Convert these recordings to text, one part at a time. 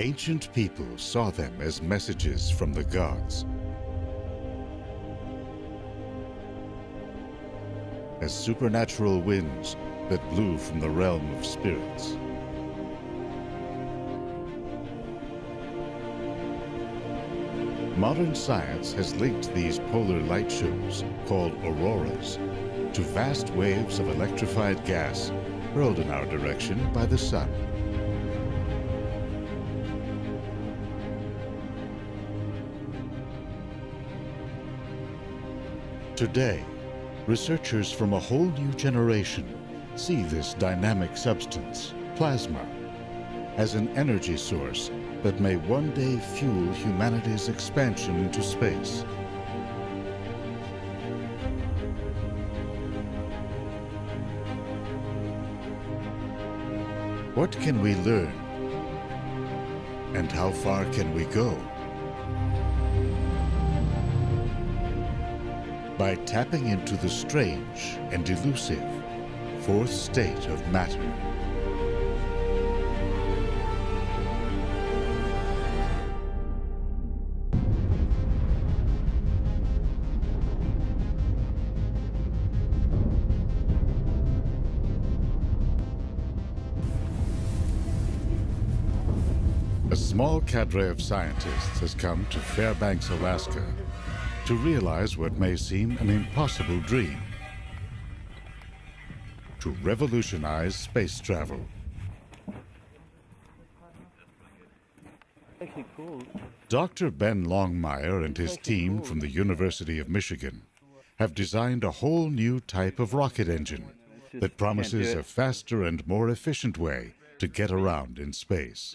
Ancient people saw them as messages from the gods, as supernatural winds that blew from the realm of spirits. Modern science has linked these polar light shows, called auroras, to vast waves of electrified gas hurled in our direction by the sun. Today, researchers from a whole new generation see this dynamic substance, plasma, as an energy source that may one day fuel humanity's expansion into space. What can we learn? And how far can we go? By tapping into the strange and elusive fourth state of matter. A small cadre of scientists has come to Fairbanks, Alaska, to realize what may seem an impossible dream: to revolutionize space travel. Dr. Ben Longmire and his team from the University of Michigan have designed a whole new type of rocket engine that promises a faster and more efficient way to get around in space.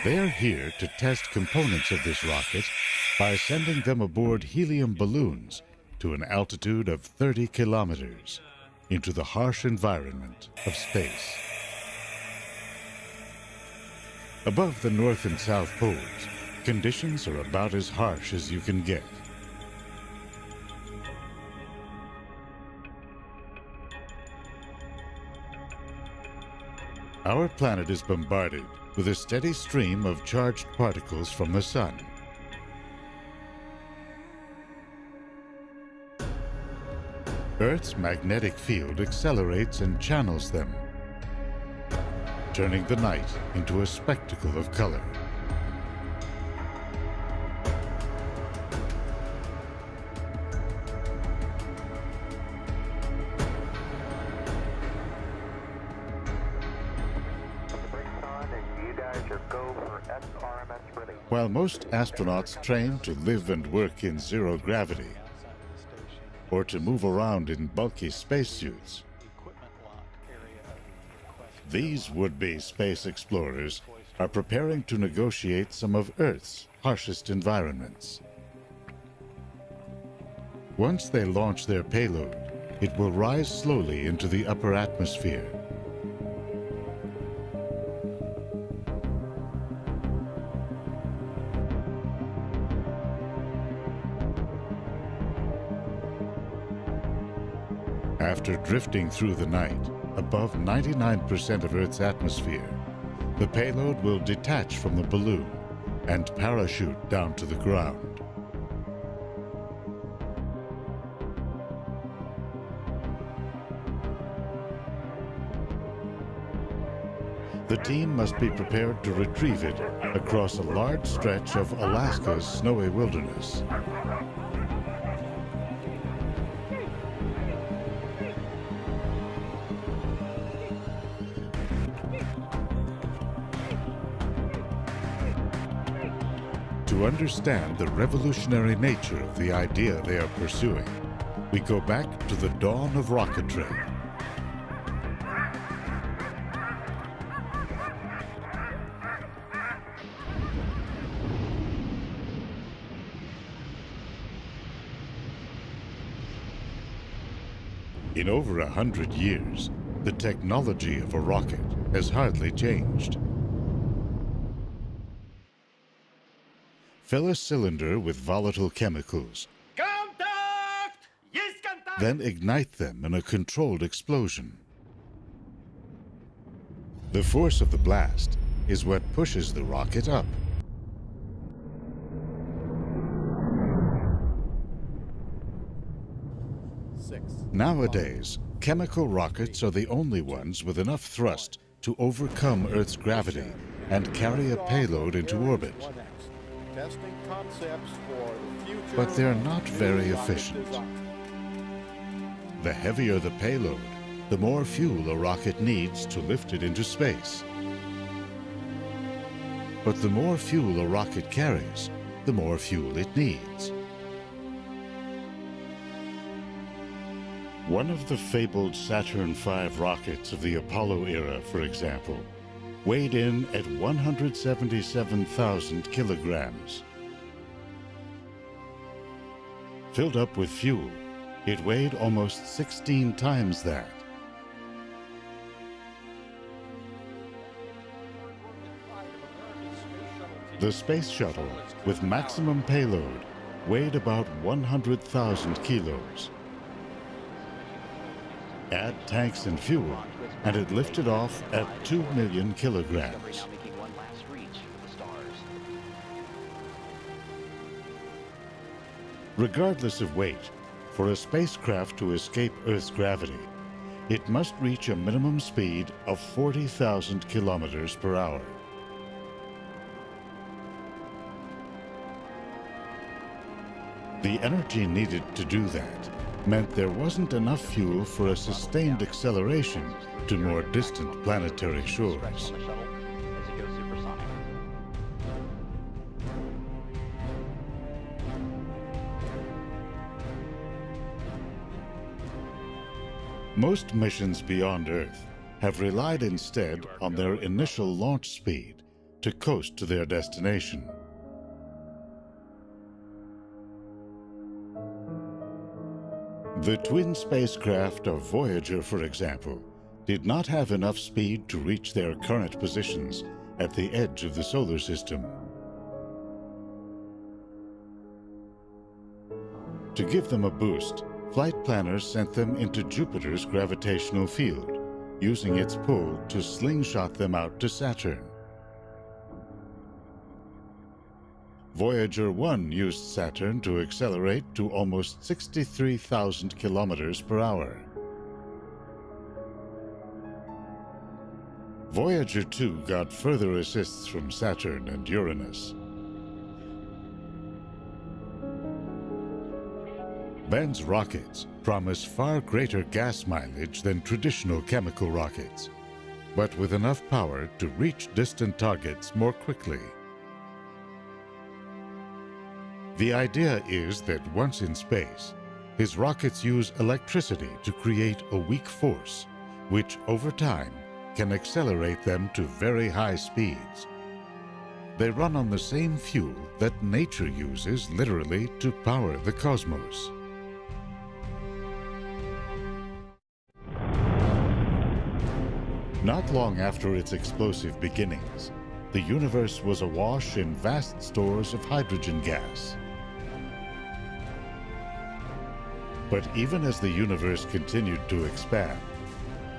They're here to test components of this rocket by sending them aboard helium balloons to an altitude of 30 kilometers into the harsh environment of space. Above the North and South poles, conditions are about as harsh as you can get. Our planet is bombarded with a steady stream of charged particles from the sun. Earth's magnetic field accelerates and channels them, turning the night into a spectacle of color. While most astronauts train to live and work in zero gravity, or to move around in bulky spacesuits, these would-be space explorers are preparing to negotiate some of Earth's harshest environments. Once they launch their payload, it will rise slowly into the upper atmosphere. After drifting through the night, above 99% of Earth's atmosphere, the payload will detach from the balloon and parachute down to the ground. The team must be prepared to retrieve it across a large stretch of Alaska's snowy wilderness. To understand the revolutionary nature of the idea they are pursuing, we go back to the dawn of rocketry. In over 100 years, the technology of a rocket has hardly changed. Fill a cylinder with volatile chemicals. Contact! Yes, contact! Then ignite them in a controlled explosion. The force of the blast is what pushes the rocket up. Nowadays, chemical rockets are the only ones with enough thrust to overcome Earth's gravity and carry a payload into orbit. But they're not very efficient. The heavier the payload, the more fuel a rocket needs to lift it into space. But the more fuel a rocket carries, the more fuel it needs. One of the fabled Saturn V rockets of the Apollo era, for example, weighed in at 177,000 kilograms. Filled up with fuel, it weighed almost 16 times that. The space shuttle, with maximum payload, weighed about 100,000 kilos. Add tanks and fuel, and it lifted off at 2 million kilograms. Regardless of weight, for a spacecraft to escape Earth's gravity, it must reach a minimum speed of 40,000 kilometers per hour. The energy needed to do that meant there wasn't enough fuel for a sustained acceleration to more distant planetary shores. Most missions beyond Earth have relied instead on their initial launch speed to coast to their destination. The twin spacecraft of Voyager, for example, did not have enough speed to reach their current positions at the edge of the solar system. To give them a boost, flight planners sent them into Jupiter's gravitational field, using its pull to slingshot them out to Saturn. Voyager 1 used Saturn to accelerate to almost 63,000 kilometers per hour. Voyager 2 got further assists from Saturn and Uranus. Ben's rockets promise far greater gas mileage than traditional chemical rockets, but with enough power to reach distant targets more quickly. The idea is that once in space, his rockets use electricity to create a weak force, which over time can accelerate them to very high speeds. They run on the same fuel that nature uses literally to power the cosmos. Not long after its explosive beginnings, the universe was awash in vast stores of hydrogen gas. But even as the universe continued to expand,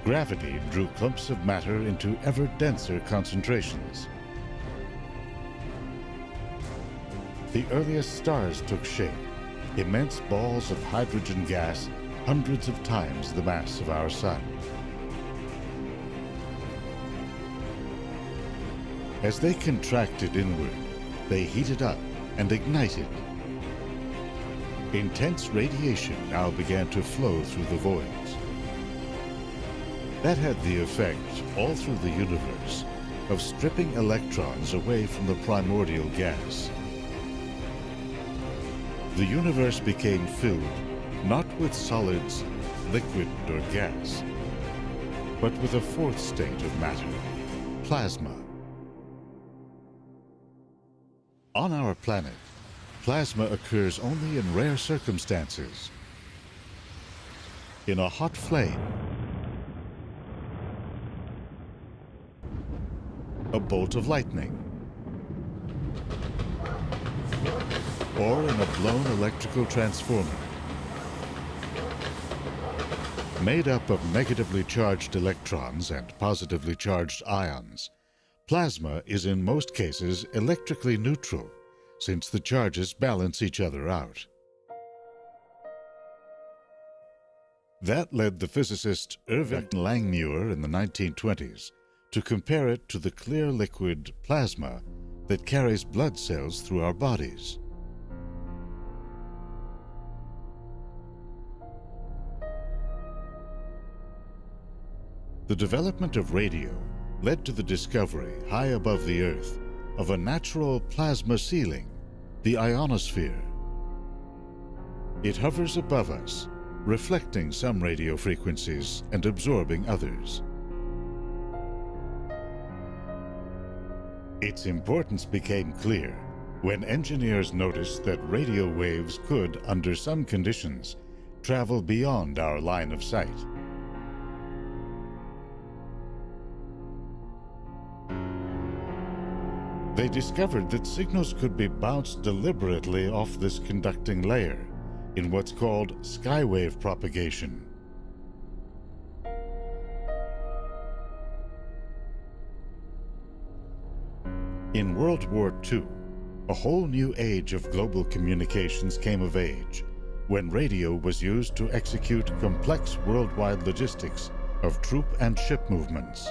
gravity drew clumps of matter into ever denser concentrations. The earliest stars took shape, immense balls of hydrogen gas hundreds of times the mass of our sun. As they contracted inward, they heated up and ignited. Intense radiation now began to flow through the voids. That had the effect, all through the universe, of stripping electrons away from the primordial gas. The universe became filled not with solids, liquid, or gas, but with a fourth state of matter, plasma. On our planet, plasma occurs only in rare circumstances. In a hot flame, a bolt of lightning, or in a blown electrical transformer. Made up of negatively charged electrons and positively charged ions, plasma is in most cases electrically neutral, since the charges balance each other out. That led the physicist Irving Langmuir in the 1920s to compare it to the clear liquid plasma that carries blood cells through our bodies. The development of radio led to the discovery, high above the Earth, of a natural plasma ceiling, the ionosphere. It hovers above us, reflecting some radio frequencies and absorbing others. Its importance became clear when engineers noticed that radio waves could, under some conditions, travel beyond our line of sight. They discovered that signals could be bounced deliberately off this conducting layer in what's called skywave propagation. In World War II, a whole new age of global communications came of age when radio was used to execute complex worldwide logistics of troop and ship movements.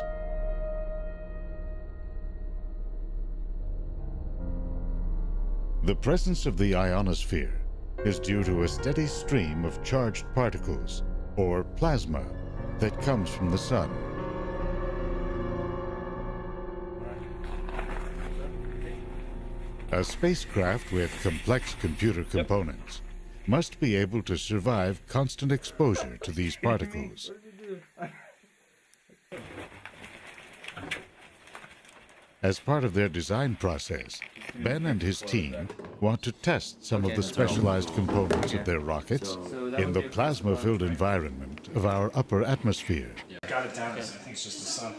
The presence of the ionosphere is due to a steady stream of charged particles, or plasma, that comes from the sun. A spacecraft with complex computer components must be able to survive constant exposure to these particles. As part of their design process, Ben and his team want to test some of the specialized components of their rockets in the plasma-filled environment of our upper atmosphere. Got it down. I think it's just the sun.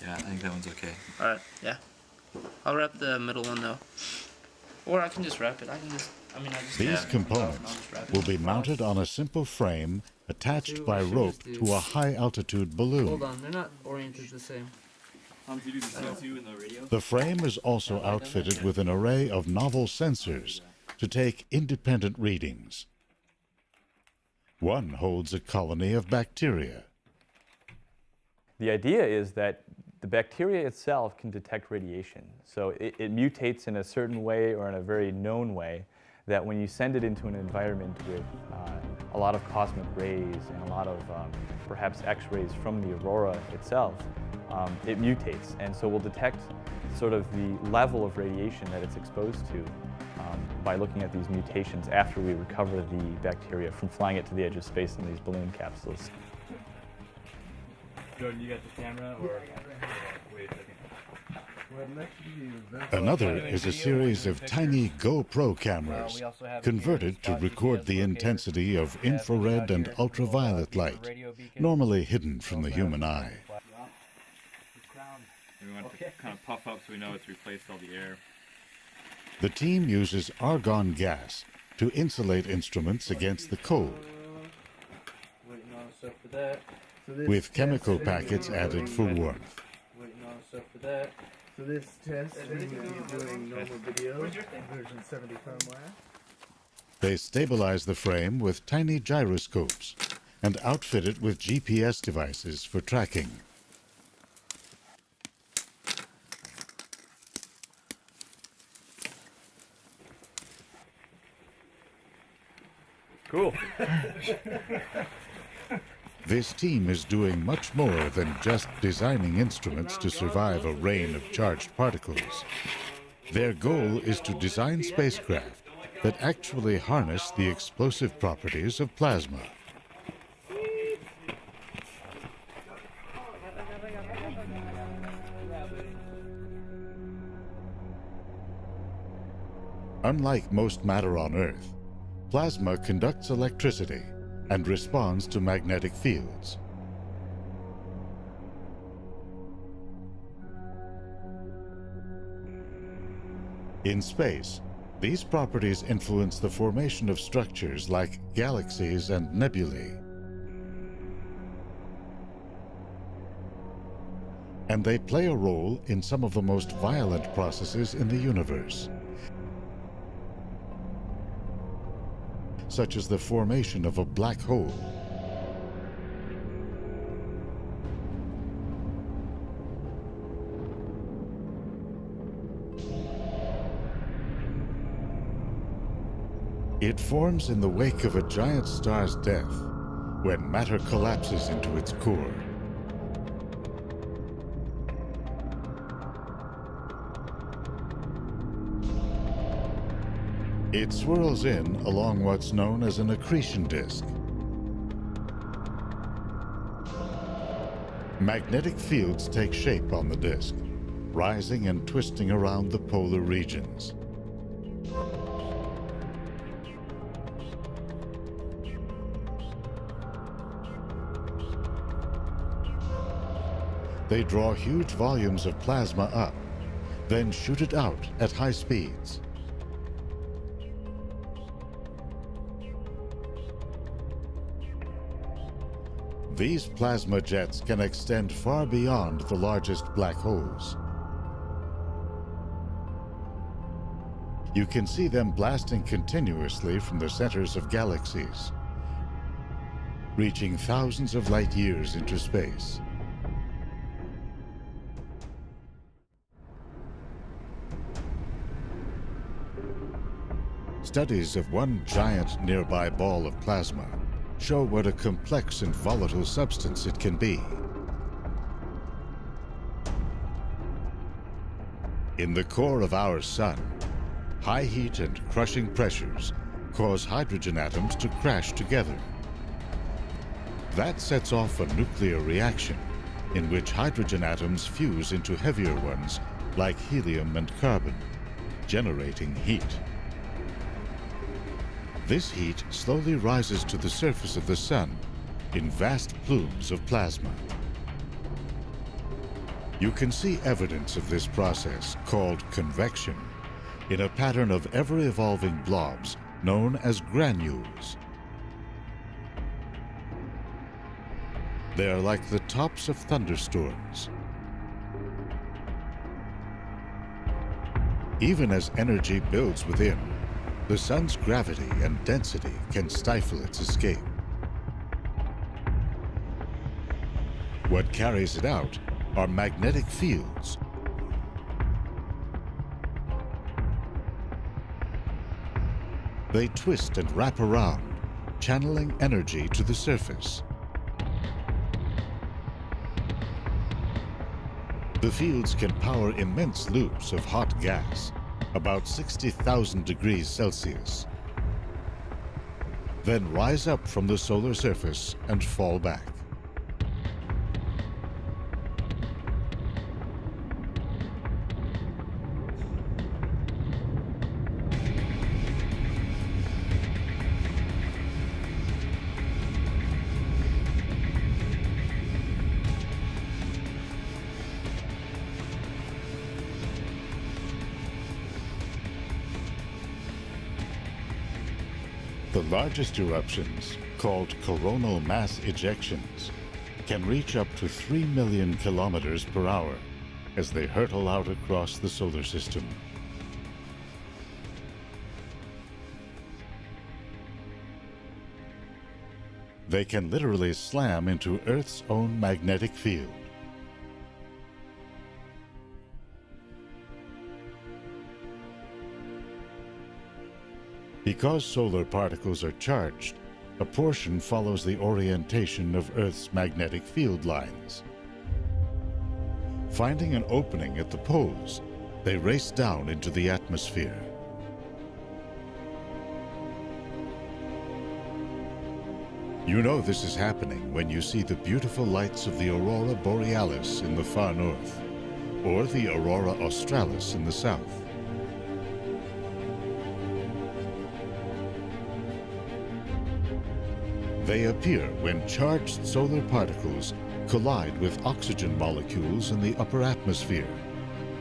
Yeah, I think that one's okay. Alright, yeah. I'll wrap the middle one though. Or I can just wrap it. These components will be mounted on a simple frame attached by rope to a high-altitude balloon. Hold on, they're not oriented the same. The frame is also outfitted with an array of novel sensors to take independent readings. One holds a colony of bacteria. The idea is that the bacteria itself can detect radiation. So it mutates in a certain way or in a very known way that when you send it into an environment with a lot of cosmic rays and a lot of perhaps X-rays from the aurora itself, it mutates. And so we'll detect sort of the level of radiation that it's exposed to by looking at these mutations after we recover the bacteria from flying it to the edge of space in these balloon capsules. Jordan, you got the camera or wait a second. Another is a series of tiny GoPro cameras converted to record the intensity of infrared and ultraviolet light, normally hidden from the human eye. We want it to kind of puff up so we know it's replaced all the air. The team uses argon gas to insulate instruments against the cold, with chemical packets added for warmth. So this test, we're going to be doing normal video, version 70 firmware. They stabilize the frame with tiny gyroscopes and outfit it with GPS devices for tracking. Cool. This team is doing much more than just designing instruments to survive a rain of charged particles. Their goal is to design spacecraft that actually harness the explosive properties of plasma. Unlike most matter on Earth, plasma conducts electricity and responds to magnetic fields. In space, these properties influence the formation of structures like galaxies and nebulae. and they play a role in some of the most violent processes in the universe, such as the formation of a black hole, It forms in the wake of a giant star's death, when matter collapses into its core. It swirls in along what's known as an accretion disk. Magnetic fields take shape on the disk, rising and twisting around the polar regions. They draw huge volumes of plasma up, then shoot it out at high speeds. These plasma jets can extend far beyond the largest black holes. You can see them blasting continuously from the centers of galaxies, reaching thousands of light years into space. Studies of one giant nearby ball of plasma show what a complex and volatile substance it can be. In the core of our sun, high heat and crushing pressures cause hydrogen atoms to crash together. That sets off a nuclear reaction in which hydrogen atoms fuse into heavier ones like helium and carbon, generating heat. This heat slowly rises to the surface of the sun in vast plumes of plasma. You can see evidence of this process, called convection, in a pattern of ever-evolving blobs known as granules. They are like the tops of thunderstorms. Even as energy builds within, the sun's gravity and density can stifle its escape. What carries it out are magnetic fields. They twist and wrap around, channeling energy to the surface. The fields can power immense loops of hot gas, about 60,000 degrees Celsius, then rise up from the solar surface and fall back. The largest eruptions, called coronal mass ejections, can reach up to 3 million kilometers per hour as they hurtle out across the solar system. They can literally slam into Earth's own magnetic field. Because solar particles are charged, a portion follows the orientation of Earth's magnetic field lines. Finding an opening at the poles, they race down into the atmosphere. You know this is happening when you see the beautiful lights of the aurora borealis in the far north, or the aurora australis in the south. They appear when charged solar particles collide with oxygen molecules in the upper atmosphere,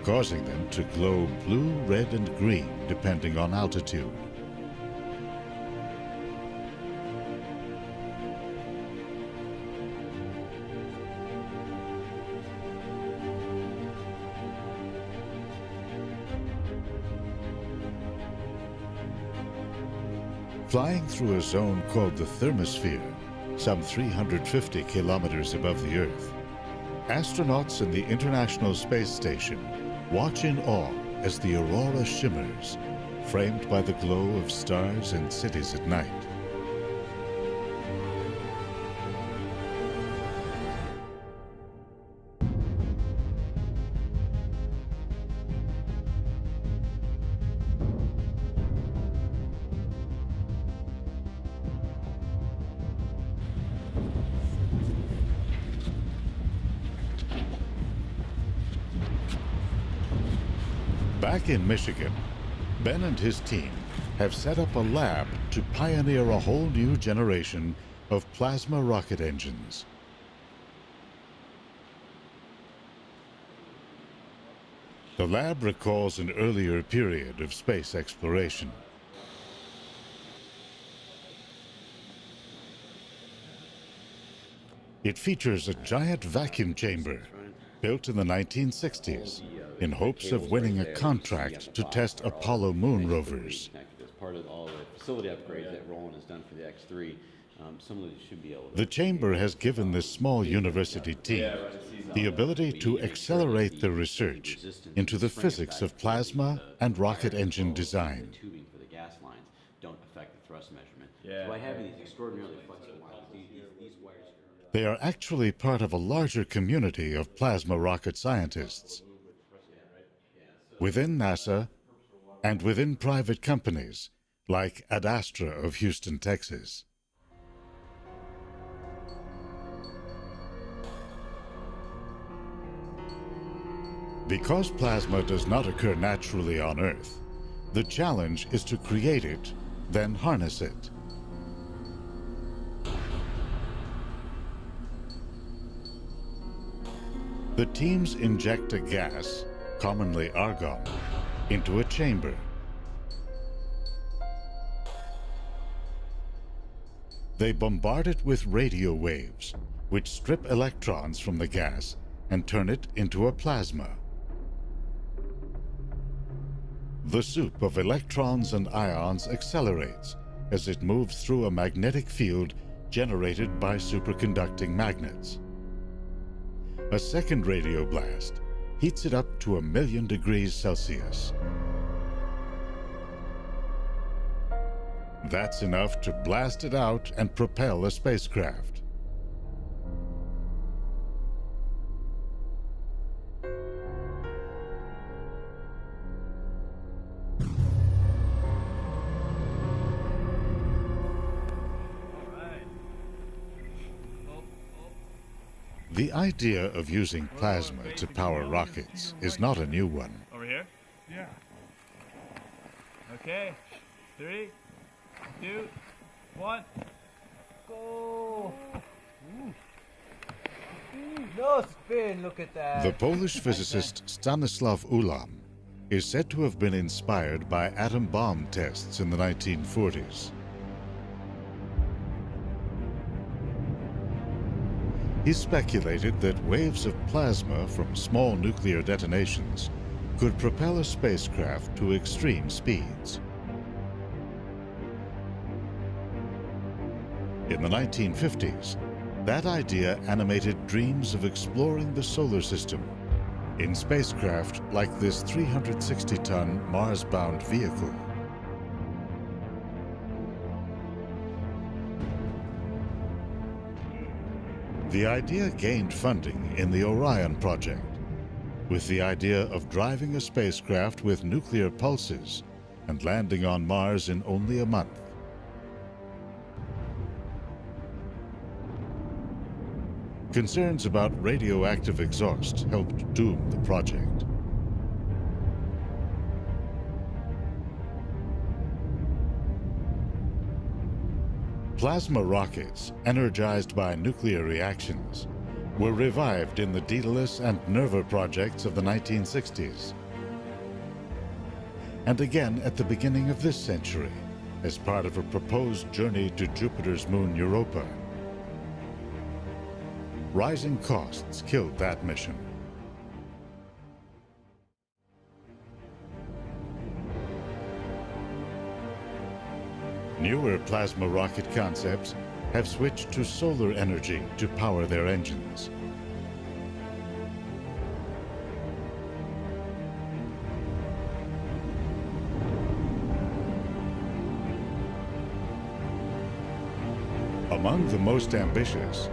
causing them to glow blue, red, and green depending on altitude. Flying through a zone called the thermosphere, some 350 kilometers above the Earth, astronauts in the International Space Station watch in awe as the aurora shimmers, framed by the glow of stars and cities at night. Back in Michigan, Ben and his team have set up a lab to pioneer a whole new generation of plasma rocket engines. The lab recalls an earlier period of space exploration. It features a giant vacuum chamber built in the 1960s in hopes of winning a contract to test Apollo moon rovers. As part of all the facility upgrades that Roland has done for the X3, some of these should be able to... The chamber has given this small university team the ability to accelerate their research into the physics of plasma and rocket engine design. The tubing for the gas lines don't affect the thrust measurement. So by having these extraordinarily flexible wires, these wires... They are actually part of a larger community of plasma rocket scientists within NASA and within private companies like Ad Astra of Houston, Texas. Because plasma does not occur naturally on Earth, the challenge is to create it, then harness it. The teams inject a gas, commonly argon, into a chamber. They bombard it with radio waves, which strip electrons from the gas and turn it into a plasma. The soup of electrons and ions accelerates as it moves through a magnetic field generated by superconducting magnets. A second radio blast heats it up to 1,000,000 degrees Celsius. That's enough to blast it out and propel a spacecraft. The idea of using plasma to power rockets is not a new one. Over here? Yeah. Okay. 3, 2, 1. Go! No spin, look at that. The Polish physicist Stanislaw Ulam is said to have been inspired by atom bomb tests in the 1940s. He speculated that waves of plasma from small nuclear detonations could propel a spacecraft to extreme speeds. In the 1950s, that idea animated dreams of exploring the solar system in spacecraft like this 360-ton Mars-bound vehicle. The idea gained funding in the Orion project, with the idea of driving a spacecraft with nuclear pulses and landing on Mars in only a month. Concerns about radioactive exhaust helped doom the project. Plasma rockets, energized by nuclear reactions, were revived in the Daedalus and Nerva projects of the 1960s. And again at the beginning of this century, as part of a proposed journey to Jupiter's moon Europa. Rising costs killed that mission. Newer plasma rocket concepts have switched to solar energy to power their engines. Among the most ambitious,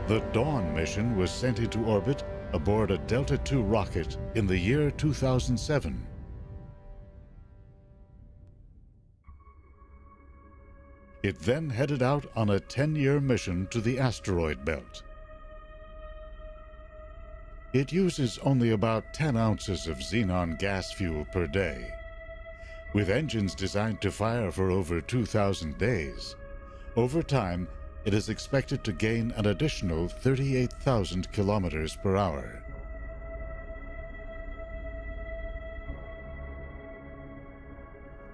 the Dawn mission was sent into orbit aboard a Delta II rocket in the year 2007. It then headed out on a 10-year mission to the asteroid belt. It uses only about 10 ounces of xenon gas fuel per day. With engines designed to fire for over 2,000 days, over time, it is expected to gain an additional 38,000 kilometers per hour.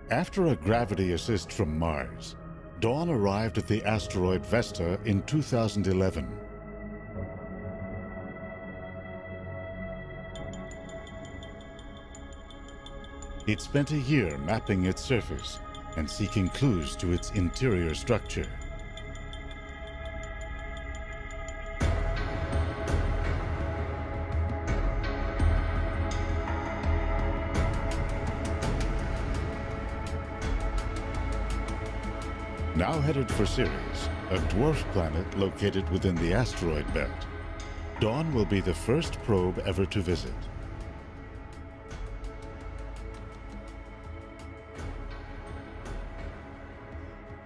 After a gravity assist from Mars, Dawn arrived at the asteroid Vesta in 2011. It spent a year mapping its surface and seeking clues to its interior structure. Now headed for Ceres, a dwarf planet located within the asteroid belt, Dawn will be the first probe ever to visit.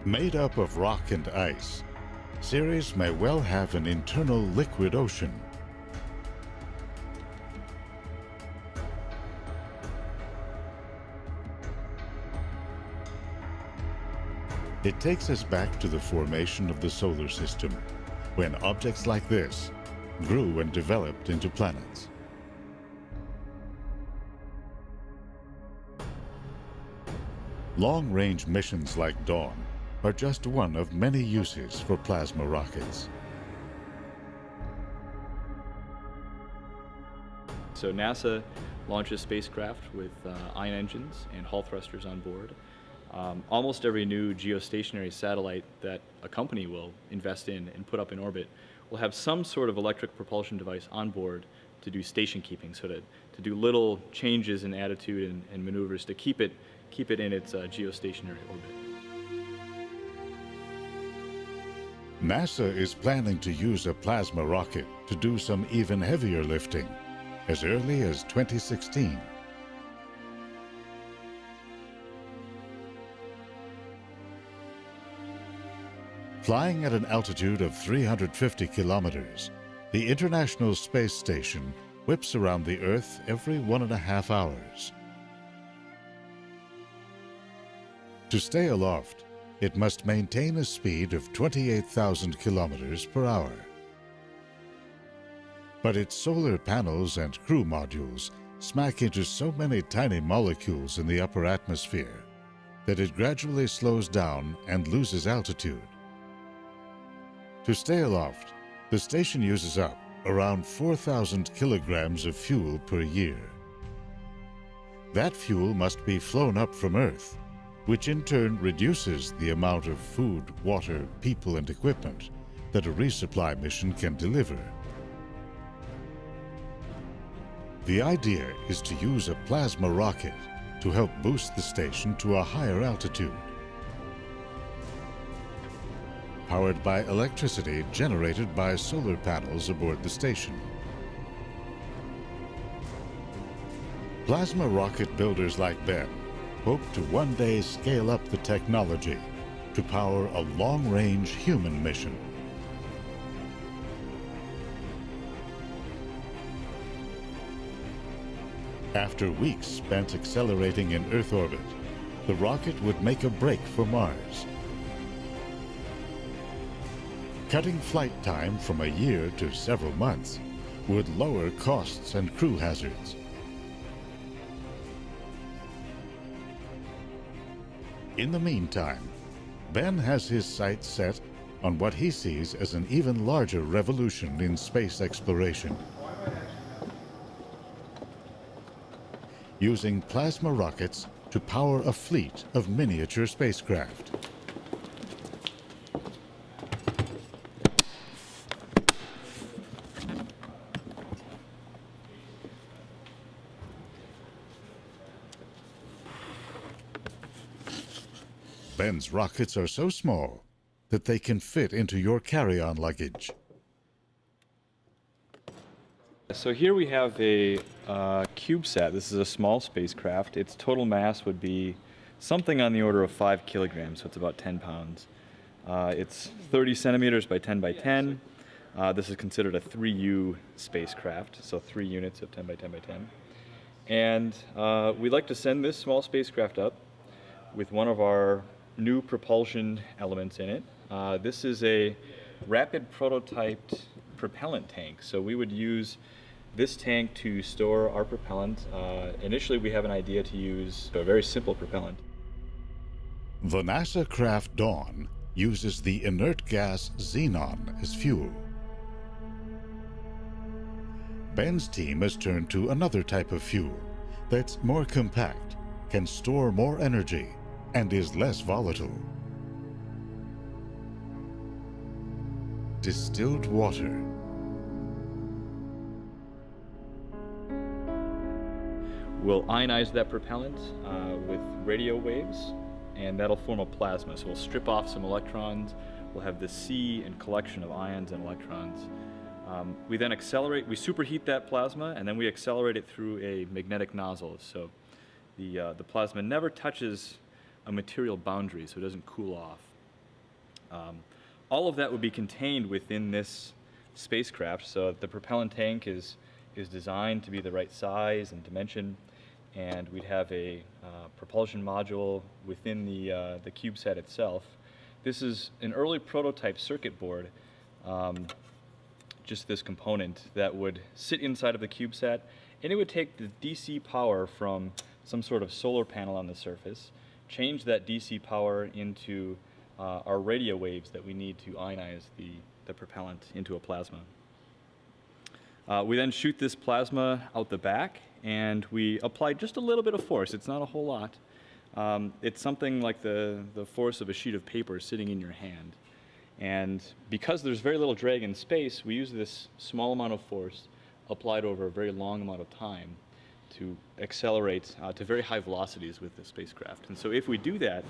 Made up of rock and ice, Ceres may well have an internal liquid ocean. It takes us back to the formation of the solar system, when objects like this grew and developed into planets. Long-range missions like Dawn are just one of many uses for plasma rockets. So NASA launches spacecraft with ion engines and Hall thrusters on board. Almost every new geostationary satellite that a company will invest in and put up in orbit will have some sort of electric propulsion device on board to do station keeping, so to do little changes in attitude and maneuvers to keep it in its geostationary orbit. NASA is planning to use a plasma rocket to do some even heavier lifting as early as 2016. Flying at an altitude of 350 kilometers, the International Space Station whips around the Earth every 1.5 hours. To stay aloft, it must maintain a speed of 28,000 kilometers per hour. But its solar panels and crew modules smack into so many tiny molecules in the upper atmosphere that it gradually slows down and loses altitude. To stay aloft, the station uses up around 4,000 kilograms of fuel per year. That fuel must be flown up from Earth, which in turn reduces the amount of food, water, people, and equipment that a resupply mission can deliver. The idea is to use a plasma rocket to help boost the station to a higher altitude, powered by electricity generated by solar panels aboard the station. Plasma rocket builders like Ben hope to one day scale up the technology to power a long-range human mission. After weeks spent accelerating in Earth orbit, the rocket would make a break for Mars. Cutting flight time from a year to several months would lower costs and crew hazards. In the meantime, Ben has his sights set on what he sees as an even larger revolution in space exploration. Using plasma rockets to power a fleet of miniature spacecraft. Ben's rockets are so small that they can fit into your carry-on luggage. So here we have a CubeSat. This is a small spacecraft. Its total mass would be something on the order of 5 kilograms, so it's about 10 pounds. It's 30 centimeters by 10 by 10. This is considered a 3U spacecraft, so 3 units of 10 by 10 by 10. And we'd like to send this small spacecraft up with one of our new propulsion elements in it. This is a rapid prototyped propellant tank. So we would use this tank to store our propellant. Initially, we have an idea to use a very simple propellant. The NASA craft Dawn uses the inert gas xenon as fuel. Ben's team has turned to another type of fuel that's more compact, can store more energy, and is less volatile. Distilled water. We'll ionize that propellant with radio waves, and that'll form a plasma. So we'll strip off some electrons. We'll have this sea and collection of ions and electrons. We then accelerate, we superheat that plasma, and then we accelerate it through a magnetic nozzle. So the plasma never touches a material boundary, so it doesn't cool off. All of that would be contained within this spacecraft. So the propellant tank is designed to be the right size and dimension, and we'd have a propulsion module within the CubeSat itself. This is an early prototype circuit board, just this component that would sit inside of the CubeSat, and it would take the DC power from some sort of solar panel on the surface, change that DC power into our radio waves that we need to ionize the propellant into a plasma. We then shoot this plasma out the back, and we apply just a little bit of force. It's not a whole lot. It's something like the force of a sheet of paper sitting in your hand. And because there's very little drag in space, we use this small amount of force applied over a very long amount of time to accelerate to very high velocities with the spacecraft. And so if we do that,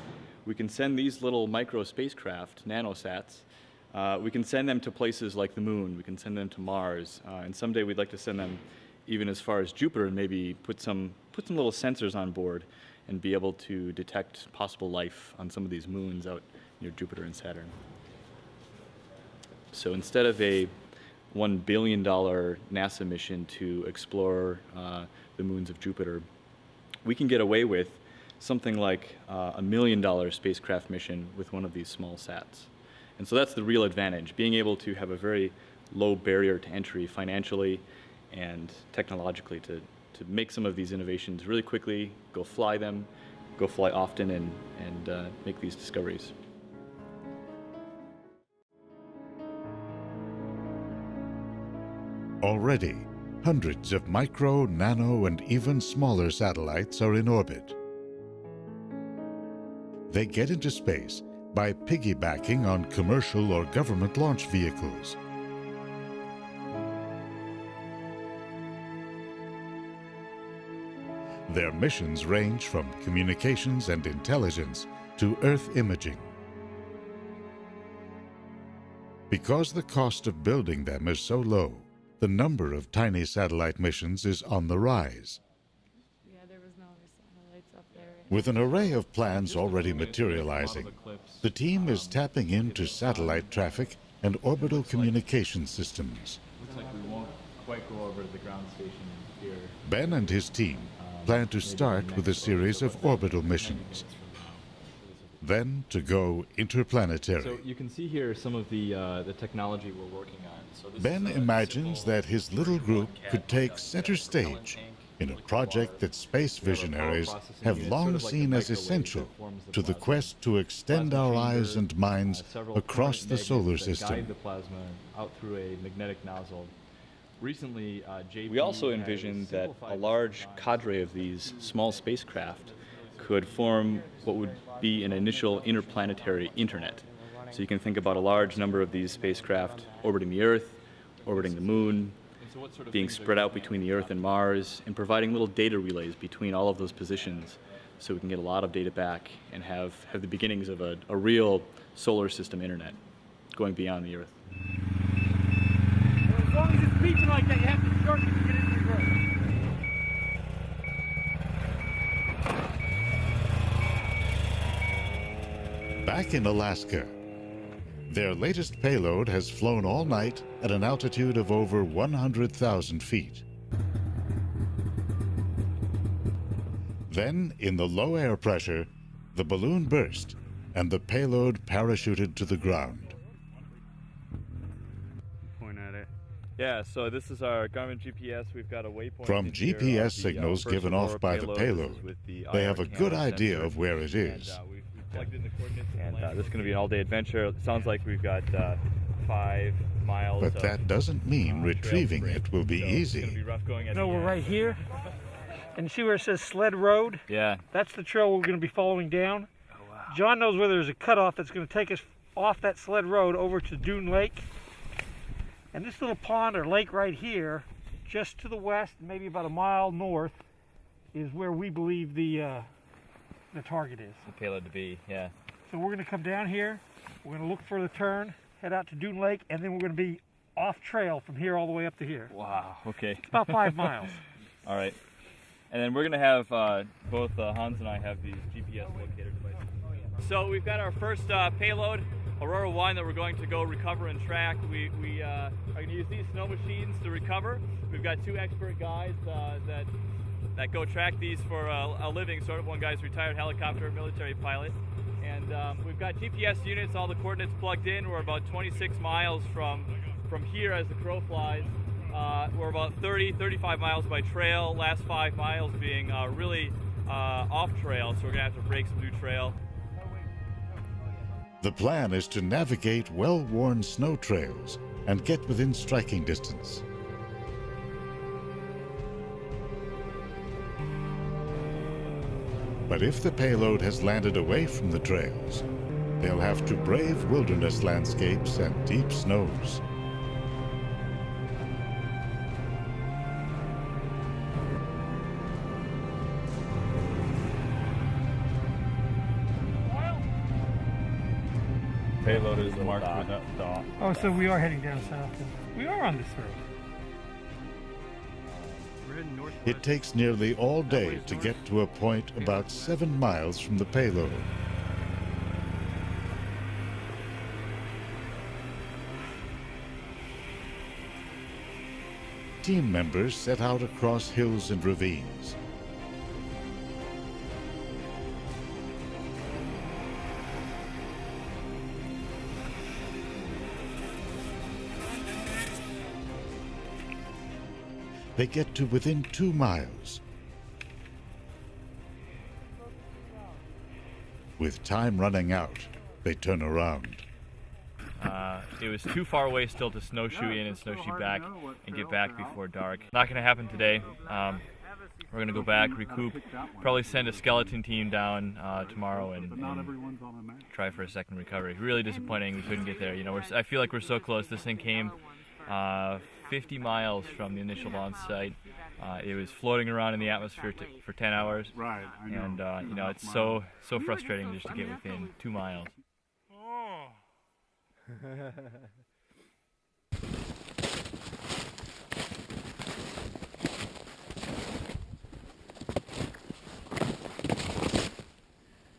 we can send these little micro spacecraft, nanosats, we can send them to places like the moon, we can send them to Mars, and someday we'd like to send them even as far as Jupiter and maybe put some little sensors on board and be able to detect possible life on some of these moons out near Jupiter and Saturn. So instead of a $1 billion NASA mission to explore the moons of Jupiter, we can get away with something like a $1 million spacecraft mission with one of these small sats. And so that's the real advantage, being able to have a very low barrier to entry financially and technologically to make some of these innovations really quickly, go fly them, go fly often, and make these discoveries. Already, hundreds of micro, nano, and even smaller satellites are in orbit. They get into space by piggybacking on commercial or government launch vehicles. Their missions range from communications and intelligence to Earth imaging. Because the cost of building them is so low, the number of tiny satellite missions is on the rise. Yeah, there was no other satellites up there. With an array of plans already materializing, the team is tapping into satellite traffic and orbital communication systems. Looks like we won't quite go over to the ground station here. Ben and his team plan to start with a series of orbital missions, then to go interplanetary. So you can see here some of the technology we're working on. So this Ben is imagines that his little group could take center stage in a project that space visionaries have long seen as essential to the quest to extend our eyes and minds across the solar system. Guide the plasma out through a magnetic nozzle. Recently, we also envisioned that a large cadre of these small spacecraft could form what would be an initial interplanetary internet. So you can think about a large number of these spacecraft orbiting the Earth, orbiting the Moon, being spread out between the Earth and Mars, and providing little data relays between all of those positions so we can get a lot of data back and have the beginnings of a real solar system internet going beyond the Earth. Well, as long as it's beeping like that, you have to shorten it to get into the road. Back in Alaska, their latest payload has flown all night at an altitude of over 100,000 feet. Then, in the low air pressure, the balloon burst and the payload parachuted to the ground. Point at it. Yeah, so this is our Garmin GPS. We've got a waypoint. From in here GPS of the, signals first given Aurora off by the This is payload, with the they IR have a camera good idea sensor. of where it is. And we've plugged in the coordinates. And this is going to be an all-day adventure. It sounds like we've got 5 miles. But that doesn't mean retrieving it will be It's going to easy. be rough going at No, the we're end. right here. And you see where it says sled road? Yeah. That's the trail we're going to be following down. Oh, wow. John knows where there's a cutoff that's going to take us off that sled road over to Dune Lake. And this little pond or lake right here, just to the west, maybe about a mile north, is where we believe the target is. The payload to be, yeah. So we're going to come down here, we're going to look for the turn, head out to Dune Lake, and then we're going to be off trail from here all the way up to here. Wow, okay. It's about 5 miles. All right. And then we're going to have, both Hans and I have these GPS locator devices. So we've got our first payload, Aurora 1, that we're going to go recover and track. We are going to use these snow machines to recover. We've got 2 expert guys that go track these for a living. Sort of, one guy's a retired helicopter military pilot. And we've got GPS units, all the coordinates plugged in. We're about 26 miles from here as the crow flies. We're about 35 miles by trail, last 5 miles being really off trail, so we're gonna have to break some new trail. The plan is to navigate well-worn snow trails and get within striking distance. But if the payload has landed away from the trails, they'll have to brave wilderness landscapes and deep snows. Payload is marked with that dot. Oh, so we are heading down south. We are on this road. We're heading north. It takes nearly all day to get to a point about 7 miles from the payload. Team members set out across hills and ravines. They get to within 2 miles. With time running out, they turn around. It was too far away still to snowshoe in and snowshoe back and get back before dark. Not going to happen today. We're going to go back, recoup, probably send a skeleton team down tomorrow and try for a second recovery. Really disappointing we couldn't get there. You know, I feel like we're so close. This thing came 50 miles from the initial launch site. It was floating around in the atmosphere for 10 hours. Right, I know. And you know, it's so frustrating just to get within 2 miles.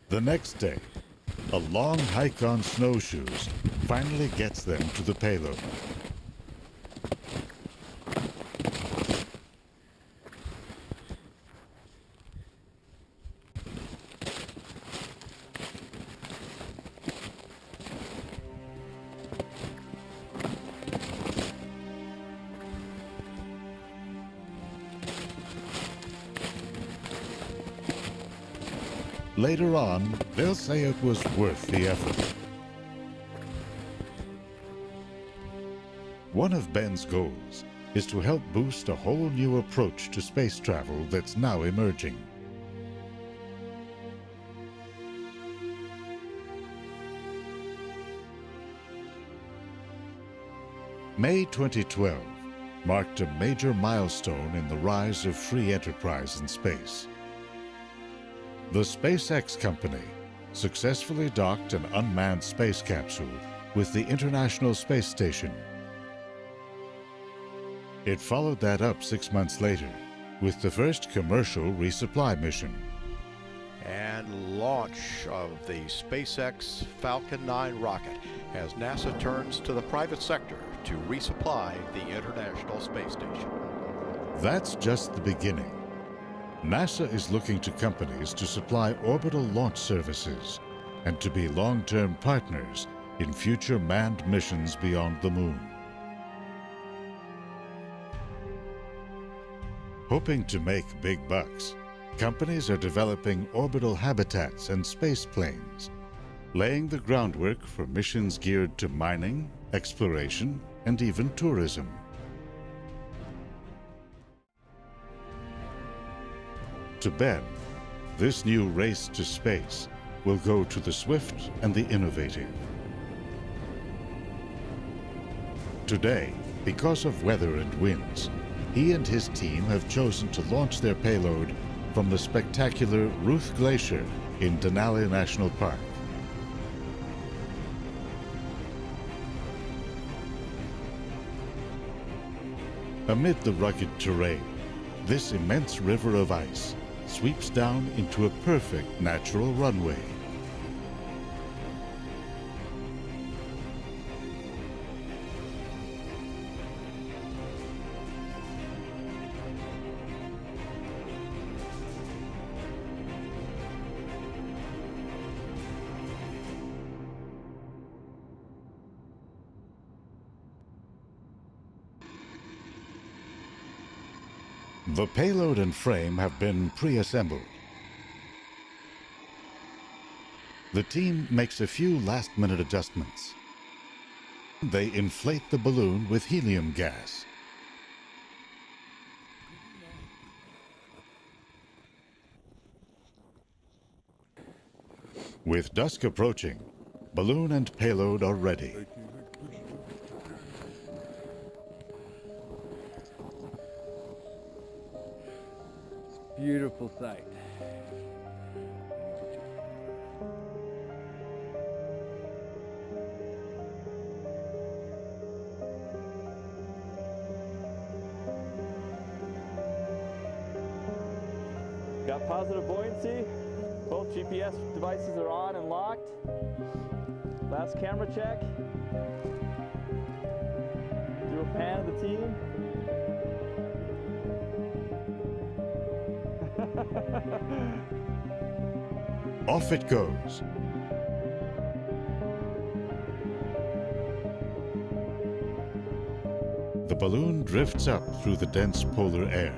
The next day, a long hike on snowshoes finally gets them to the payload. Later on, they'll say it was worth the effort. One of Ben's goals is to help boost a whole new approach to space travel that's now emerging. May 2012 marked a major milestone in the rise of free enterprise in space. The SpaceX company successfully docked an unmanned space capsule with the International Space Station. It followed that up 6 months later with the first commercial resupply mission. And launch of the SpaceX Falcon 9 rocket as NASA turns to the private sector to resupply the International Space Station. That's just the beginning. NASA is looking to companies to supply orbital launch services and to be long-term partners in future manned missions beyond the moon. Hoping to make big bucks, companies are developing orbital habitats and space planes, laying the groundwork for missions geared to mining, exploration, and even tourism. To Ben, this new race to space will go to the swift and the innovative. Today, because of weather and winds, he and his team have chosen to launch their payload from the spectacular Ruth Glacier in Denali National Park. Amid the rugged terrain, this immense river of ice sweeps down into a perfect natural runway. The payload and frame have been pre-assembled. The team makes a few last-minute adjustments. They inflate the balloon with helium gas. With dusk approaching, balloon and payload are ready. Beautiful sight. Got positive buoyancy. Both GPS devices are on and locked. Last camera check. Do a pan of the team. Off it goes. The balloon drifts up through the dense polar air.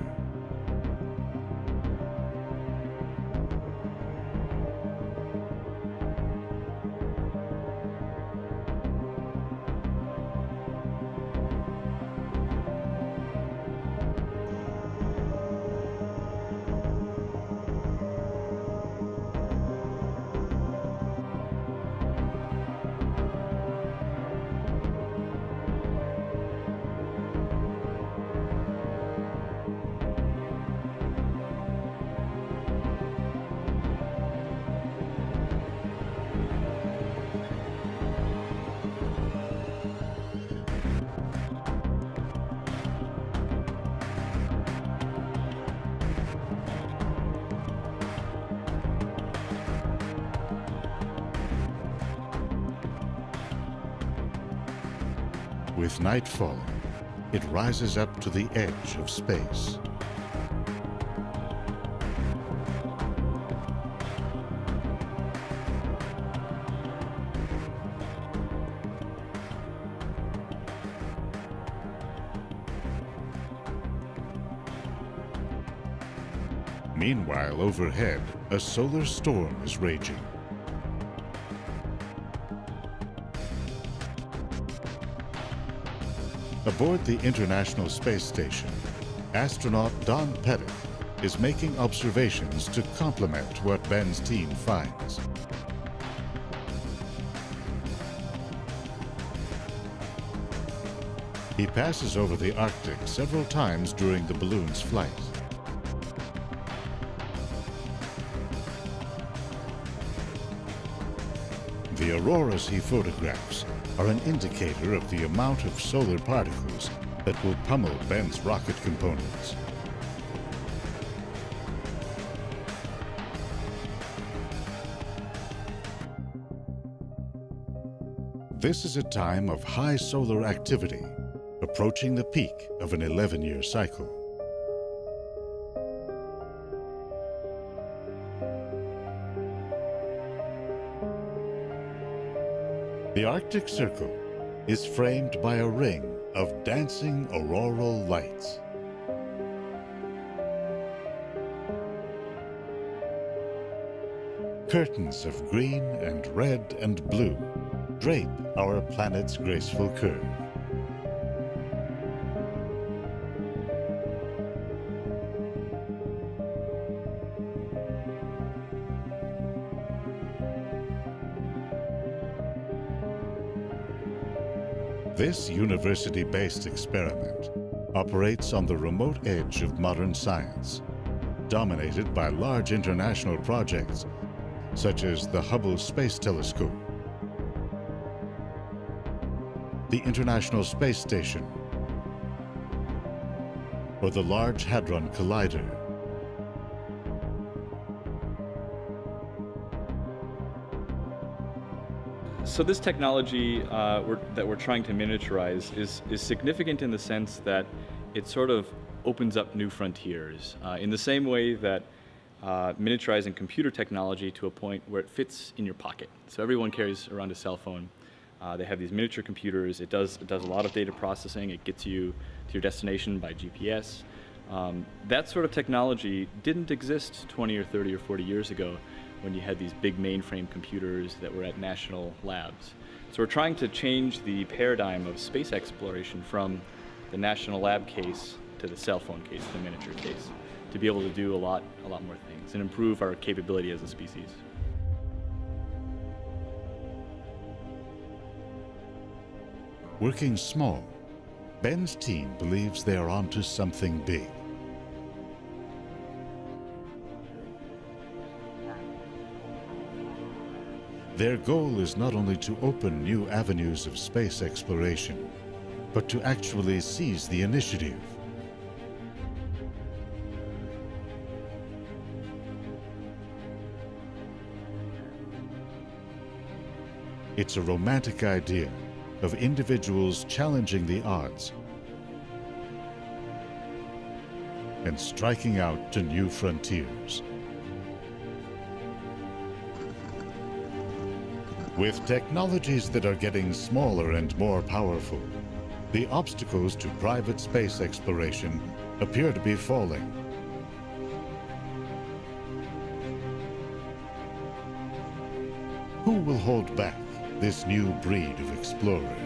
With night falling, it rises up to the edge of space. Meanwhile, overhead, a solar storm is raging. Aboard the International Space Station, astronaut Don Pettit is making observations to complement what Ben's team finds. He passes over the Arctic several times during the balloon's flight. The auroras he photographs are an indicator of the amount of solar particles that will pummel Ben's rocket components. This is a time of high solar activity, approaching the peak of an 11-year cycle. The Arctic Circle is framed by a ring of dancing auroral lights. Curtains of green and red and blue drape our planet's graceful curve. This university-based experiment operates on the remote edge of modern science, dominated by large international projects such as the Hubble Space Telescope, the International Space Station, or the Large Hadron Collider. So this technology that we're trying to miniaturize is significant in the sense that it sort of opens up new frontiers in the same way that miniaturizing computer technology to a point where it fits in your pocket. So everyone carries around a cell phone. They have these miniature computers. It does a lot of data processing. It gets you to your destination by GPS. That sort of technology didn't exist 20 or 30 or 40 years ago when you had these big mainframe computers that were at national labs. So we're trying to change the paradigm of space exploration from the national lab case to the cell phone case, the miniature case, to be able to do a lot more things and improve our capability as a species. Working small, Ben's team believes they are onto something big. Their goal is not only to open new avenues of space exploration, but to actually seize the initiative. It's a romantic idea of individuals challenging the odds and striking out to new frontiers. With technologies that are getting smaller and more powerful, the obstacles to private space exploration appear to be falling. Who will hold back this new breed of explorer?